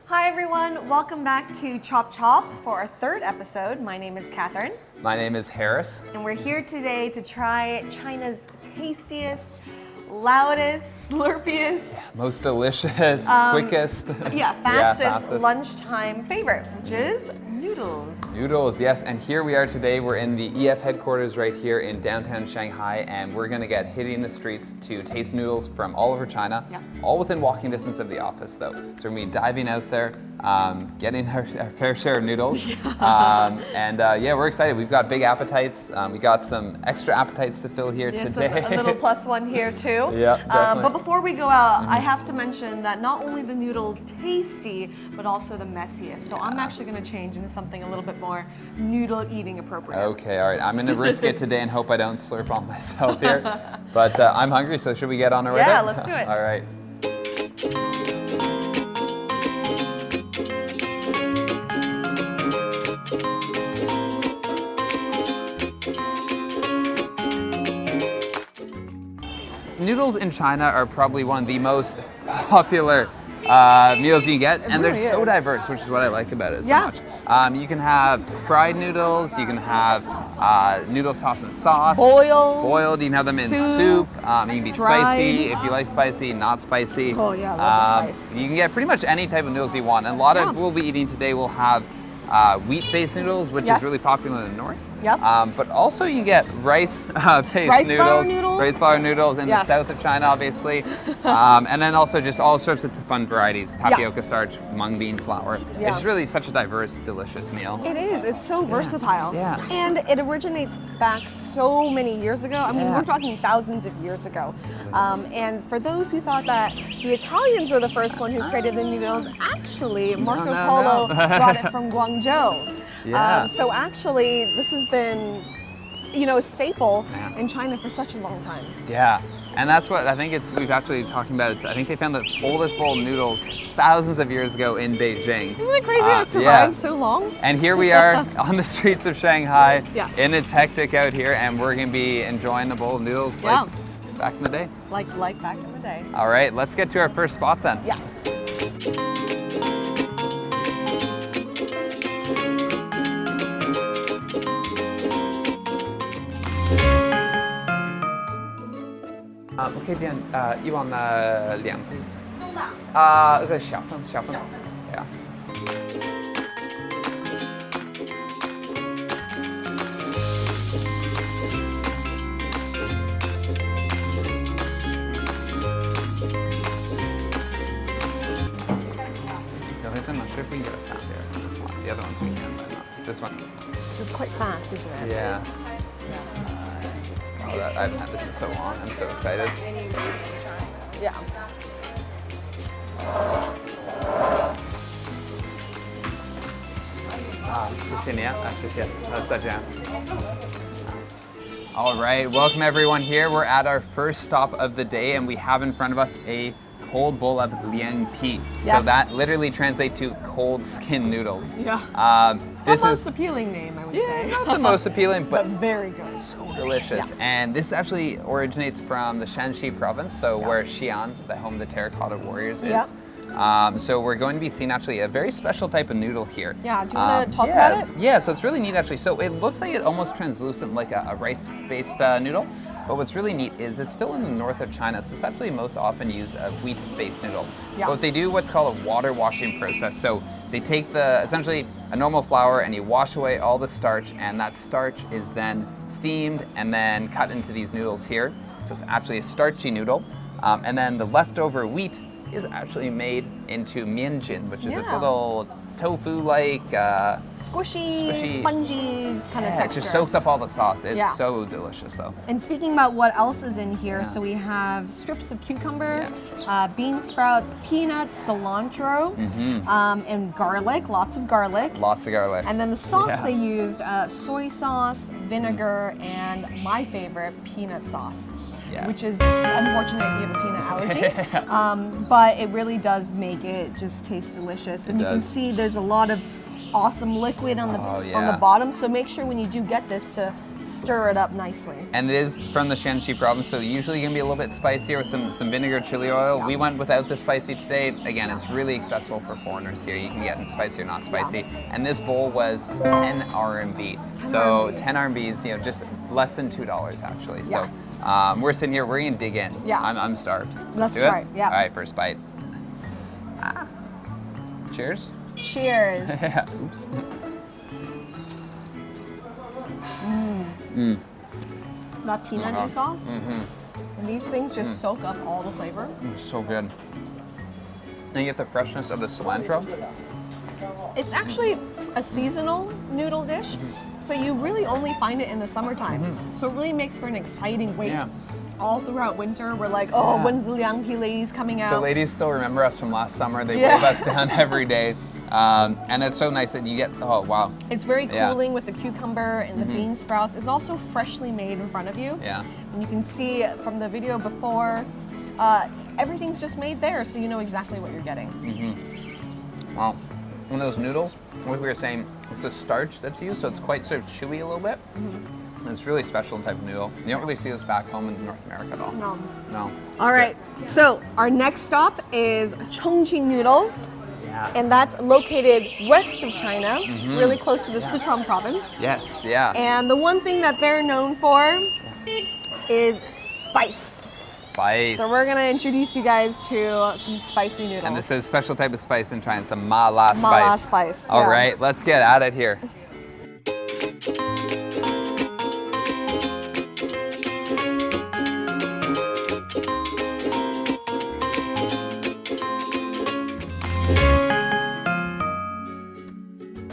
Hi everyone, welcome back to Chop Chop for our third episode. My name is Catherine. My name is Harris. And we're here today to try China's tastiest, loudest, slurpiest, Most delicious, quickest. fastest lunchtime favorite, which is noodles. Noodles, yes. And here we are today. We're in the EF headquarters right here in downtown Shanghai, and we're going to get hitting the streets to taste noodles from all over China, all within walking distance of the office though. So we're going to be diving out there, getting our fair share of noodles. We're excited. We've got big appetites. We got some extra appetites to fill here today. A little plus one here too. Yeah, definitely. But before we go out, I have to mention that not only the noodles tasty, but also the messiest. So I'm actually going to change into something a little bit more noodle eating appropriate. Okay, all right. I'm going to risk it today and hope I don't slurp on myself here. But I'm hungry, so should we get on our way? Yeah, let's do it. All right. Noodles in China are probably one of the most popular meals you get, and they're so diverse, which is what I like about it so much. You can have fried noodles, you can have noodles tossed in sauce, boiled. You can have them in soup. You can be spicy if you like spicy, not spicy. Oh yeah, I love the spice. You can get pretty much any type of noodles you want. And a lot of we'll be eating today will have wheat-based noodles, which is really popular in the north. But also you get rice-based noodles, rice flour noodles in the south of China, obviously. And then also just all sorts of fun varieties, tapioca starch, mung bean flour. It's really such a diverse, delicious meal. It is. It's so versatile. And it originates back so many years ago. I mean, we're talking thousands of years ago. And for those who thought that the Italians were the first one who created the noodles, actually Marco Polo brought it from Guangzhou. So actually, this has been, a staple in China for such a long time. And that's what I think we've actually talking about. I think they found the oldest bowl of noodles thousands of years ago in Beijing. Isn't that crazy that it survived so long? And here we are on the streets of Shanghai, and it's hectic out here, and we're going to be enjoying a bowl of noodles like back in the day. Like back in the day. All right, let's get to our first spot then. Yes. OK， 这样一碗2份。一个小份。Yeah. 有些人师傅应该看 there. This one. The other ones we can, but not this one. It's quite fast, isn't it? Yeah. I've had this for so long. I'm so excited. Yeah. All right, welcome everyone here. We're at our first stop of the day, and we have in front of us a cold bowl of liang pi. So that literally translates to cold skin noodles. This is the most appealing name, I would say. Not the most appealing, but very good. So delicious. And this actually originates from the Shanxi province, so where Xi'an, the home of the Terracotta Warriors, is. So we're going to be seeing actually a very special type of noodle here. Do you want to talk about it? Yeah, so it's really neat actually. So it looks like it's almost translucent like a rice-based noodle. But what's really neat is it's still in the north of China, so it's actually most often used a wheat-based noodle. But they do what's called a water washing process. So they take essentially a normal flour and you wash away all the starch, and that starch is then steamed and then cut into these noodles here. So it's actually a starchy noodle. And then the leftover wheat is actually made into mianjin, which is this little tofu-like, squishy, spongy kind of texture. It just soaks up all the sauce. It's so delicious though. And speaking about what else is in here, so we have strips of cucumber, bean sprouts, peanuts, cilantro, and garlic, lots of garlic. And then the sauce they used, soy sauce, vinegar, and my favorite, peanut sauce. Which is unfortunate if you have a peanut allergy, but it really does make it just taste delicious. And you can see there's a lot of awesome liquid on the bottom. So make sure when you do get this to stir it up nicely. And it is from the Shanxi province, so usually going to be a little bit spicier with some vinegar chili oil. Yeah. We went without the spicy today. Again, it's really accessible for foreigners here. You can get it spicy or not spicy. Yeah. And this bowl was 10 RMB. So 10 RMB is, you know, just less than $2 actually. Yeah. So we're sitting here, we're going to dig in. Yeah. I'm starved. Let's do try it. Yeah. All right, first bite. Cheers. Cheers. Oops. That peanut new sauce. And these things just soak up all the flavor. So good. And you get the freshness of the cilantro. It's actually a seasonal noodle dish, so you really only find it in the summertime. So it really makes for an exciting wait. Yeah. All throughout winter, we're like, oh, when's the Liangpi ladies coming out? The ladies still remember us from last summer. They wave us down every day. And it's so nice that you get, oh, wow. It's very cooling with the cucumber and the bean sprouts. It's also freshly made in front of you. Yeah. And you can see from the video before, everything's just made there, so you know exactly what you're getting. Well, one of those noodles, like we were saying, it's the starch that's used, so it's quite sort of chewy a little bit. It's really special type of noodle. You don't really see this back home in North America at all. No. No. All right, so our next stop is Chongqing Noodles. Yeah. And that's located west of China, really close to the Sichuan province. Yes, yeah. And the one thing that they're known for is spice. Spice. So we're gonna introduce you guys to some spicy noodles. And this is a special type of spice in China. It's the mala spice. Mala spice. All right, let's get at it here.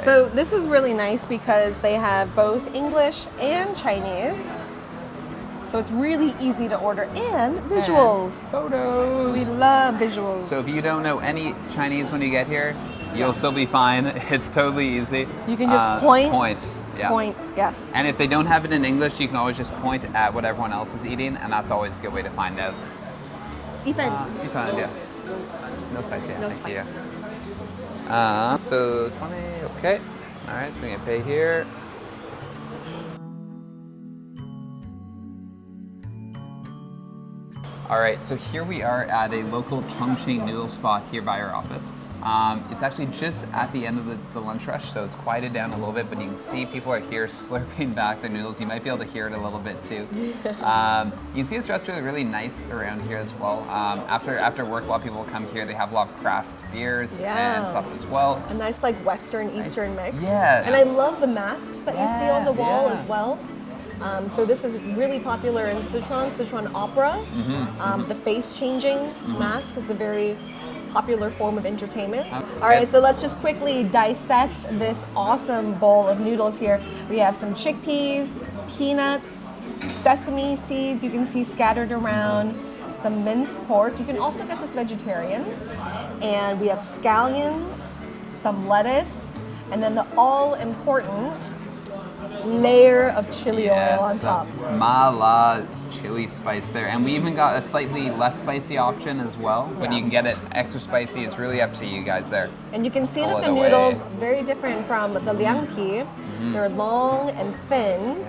So this is really nice because they have both English and Chinese. So it's really easy to order, and visuals. And photos. We love visuals. So if you don't know any Chinese when you get here, you'll still be fine. It's totally easy. You can just point. Yeah. Point, yes. And if they don't have it in English, you can always just point at what everyone else is eating, and that's always a good way to find out. Ifan. Ifan, yeah. No spice, yeah. No Thank spice. you. So 20, okay. All right, so we're gonna pay here. All right, so here we are at a local Chongqing noodle spot here by our office. It's actually just at the end of the lunch rush, so it's quieted down a little bit, but you can see people are here slurping back their noodles. You might be able to hear it a little bit too. You can see it's really, really nice around here as well. After work, a lot of people come here. They have a lot of craft beers and stuff as well. A nice like Western, Eastern mix. Yeah. And I love the masks that you see on the wall as well. So this is really popular in Sichuan opera. The face-changing mask is a very popular form of entertainment. All right, so let's just quickly dissect this awesome bowl of noodles here. We have some chickpeas, peanuts, sesame seeds you can see scattered around, some minced pork. You can also get this vegetarian. And we have scallions, some lettuce, and then the all-important layer of chili oil on top. Mala chili spice there. And we even got a slightly less spicy option as well, but you can get it extra spicy. It's really up to you guys there. And you can see that the noodles very different from the liangpi. They're long and thin,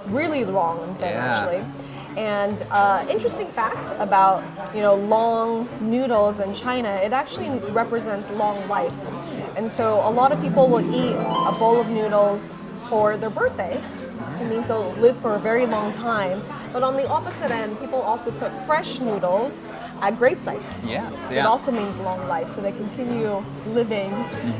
really long and thin actually. And interesting fact about long noodles in China, it actually represents long life. And so a lot of people will eat a bowl of noodles for their birthday. It means they'll live for a very long time. But on the opposite end, people also put fresh noodles at grave sites. Yes, so it also means long life, so they continue living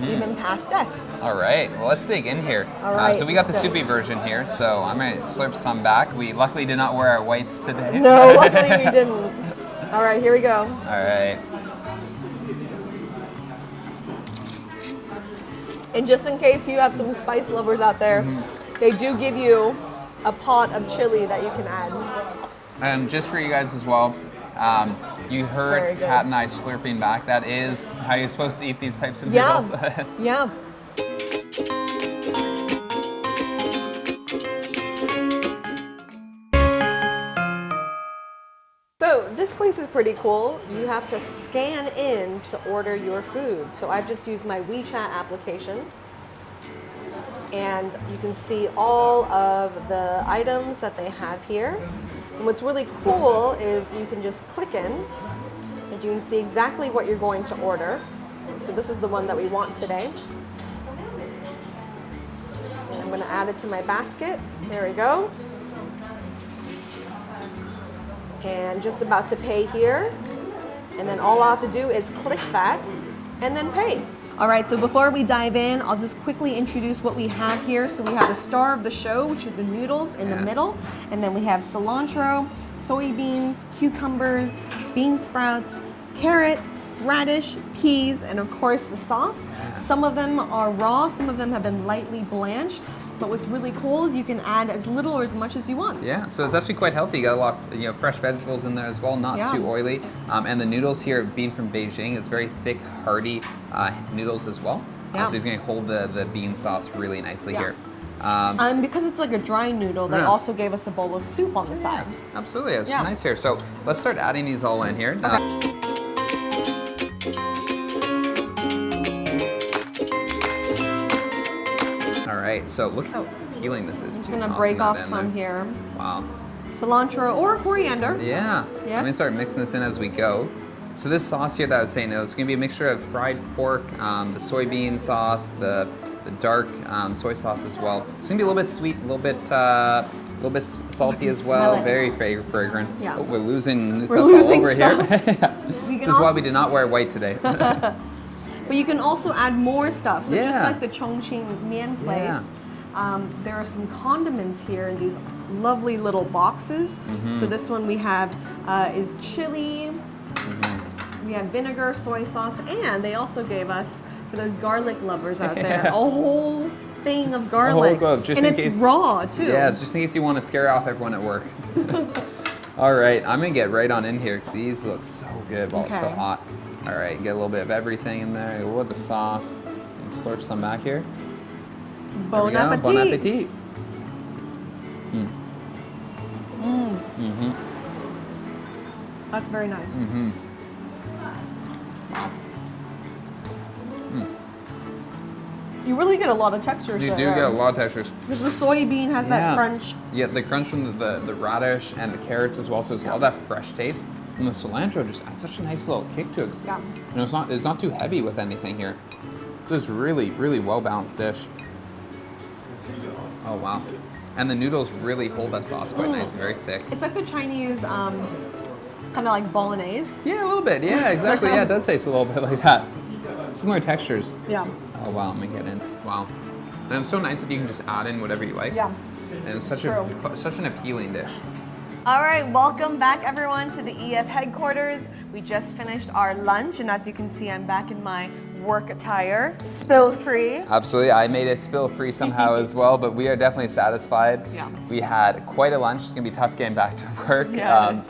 even past death. All right, well, let's dig in here. All right, so we got the soupy version here, so I'm gonna slurp some back. We luckily did not wear our whites today. No, luckily we didn't. All right, here we go. All right. And just in case you have some spice lovers out there, they do give you a pot of chili that you can add. And just for you guys as well, you heard Kat and I slurping back. That is how you're supposed to eat these types of noodles. Yeah. So this place is pretty cool. You have to scan in to order your food. So I've just used my WeChat application. And you can see all of the items that they have here. And what's really cool is you can just click in and you can see exactly what you're going to order. So this is the one that we want today. And I'm going to add it to my basket. There we go. And just about to pay here. And then all I have to do is click that and then pay. All right, so before we dive in, I'll just quickly introduce what we have here. So we have the star of the show, which are the noodles in the middle. And then we have cilantro, soybeans, cucumbers, bean sprouts, carrots, radish, peas, and of course the sauce. Some of them are raw, some of them have been lightly blanched. But what's really cool is you can add as little or as much as you want. Yeah, so it's actually quite healthy. You got a lot of fresh vegetables in there as well, not too oily. And the noodles here, being from Beijing, it's very thick, hearty noodles as well. So he's going to hold the bean sauce really nicely here. Because it's like a dry noodle, they also gave us a bowl of soup on the side. Absolutely, it's nice here. So let's start adding these all in here. Okay. Alright, so look how appealing this is too. I'm gonna break off some here. Wow. Cilantro or coriander. Yeah. Yes. I'm gonna start mixing this in as we go. So this sauce here that I was saying, it's gonna be a mixture of fried pork, the soybean sauce, the dark soy sauce as well. It's gonna be a little bit sweet, a little bit salty as well. Very fragrant. Yeah. Oh, we're losing all over here. This is why we did not wear white today. But you can also add more stuff. So just like the Chongqing mian place, there are some condiments here in these lovely little boxes. So this one we have is chili, we have vinegar, soy sauce, and they also gave us, for those garlic lovers out there, a whole thing of garlic. A whole clove, just and in it's case, raw too. Yeah, it's just in case you want to scare off everyone at work. All right, I'm gonna get right on in here because these look so good while it's so hot. All right, get a little bit of everything in there. A little bit of the sauce. And slurp some back here. Bon appetit. Bon appetit. That's very nice. Wow. You really get a lot of textures. You do get a lot of textures. Because the soybean has that crunch. Yeah, the crunch from the radish and the carrots as well. So it's all that fresh taste. And the cilantro just adds such a nice little kick to it. Yeah. It's not too heavy with anything here. So it's really, really well balanced dish. Oh wow. And the noodles really hold that sauce quite nice, very thick. It's like the Chinese kind of like bolognese. Yeah, a little bit. Yeah, exactly. Yeah, it does taste a little bit like that. Similar textures. Yeah. Oh wow, let me get in. Wow. And it's so nice that you can just add in whatever you like. Yeah. And it's such an appealing dish. All right, welcome back everyone to the EF headquarters. We just finished our lunch, and as you can see, I'm back in my work attire, spill-free. Absolutely, I made it spill-free somehow as well, but we are definitely satisfied. Yeah. We had quite a lunch. It's gonna be tough getting back to work. Yes.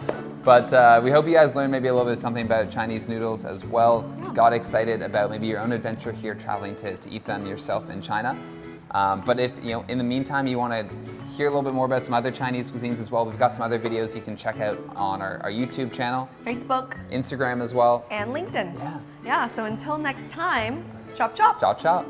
But we hope you guys learned maybe a little bit of something about Chinese noodles as well. Yeah. Got excited about maybe your own adventure here, traveling to eat them yourself in China. But if, in the meantime, you want to hear a little bit more about some other Chinese cuisines as well, we've got some other videos you can check out on our YouTube channel. Facebook. Instagram as well. And LinkedIn. Yeah. Yeah, so until next time, chop chop. Chop chop.